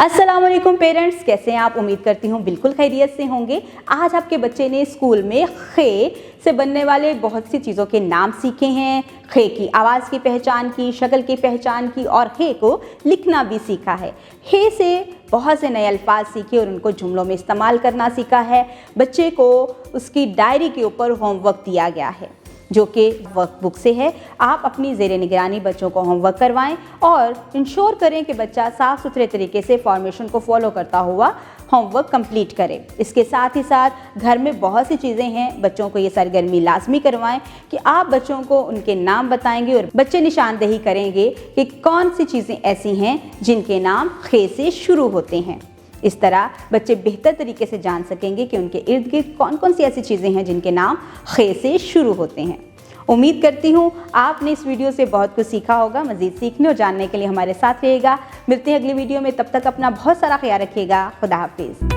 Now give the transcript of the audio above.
अस्सलाम वालेकुम पेरेंट्स, कैसे हैं आप? उम्मीद करती हूँ बिल्कुल खैरियत से होंगे। आज आपके बच्चे ने स्कूल में खे से बनने वाले बहुत सी चीज़ों के नाम सीखे हैं। खे की आवाज़ की पहचान की, शक्ल की पहचान की और हे को लिखना भी सीखा है। हे से बहुत से नए अल्फाज सीखे और उनको जुमलों में इस्तेमाल करना सीखा है। बच्चे को उसकी डायरी के ऊपर होमवर्क दिया गया है जो कि वर्कबुक से है। आप अपनी ज़ेरे निगरानी बच्चों को होमवर्क करवाएं और इंश्योर करें कि बच्चा साफ़ सुथरे तरीके से फॉर्मेशन को फॉलो करता हुआ होमवर्क कंप्लीट करे। इसके साथ ही साथ घर में बहुत सी चीज़ें हैं, बच्चों को ये सरगर्मी लाजमी करवाएं कि आप बच्चों को उनके नाम बताएंगे और बच्चे निशानदेही करेंगे कि कौन सी चीज़ें ऐसी हैं जिनके नाम खे से शुरू होते हैं। इस तरह बच्चे बेहतर तरीके से जान सकेंगे कि उनके इर्द गिर्द कौन कौन सी ऐसी चीज़ें हैं जिनके नाम खे से शुरू होते हैं। उम्मीद करती हूँ आपने इस वीडियो से बहुत कुछ सीखा होगा। मज़ीद सीखने और जानने के लिए हमारे साथ रहिएगा। मिलते हैं अगली वीडियो में, तब तक अपना बहुत सारा ख्याल रखिएगा। खुदा हाफिज़।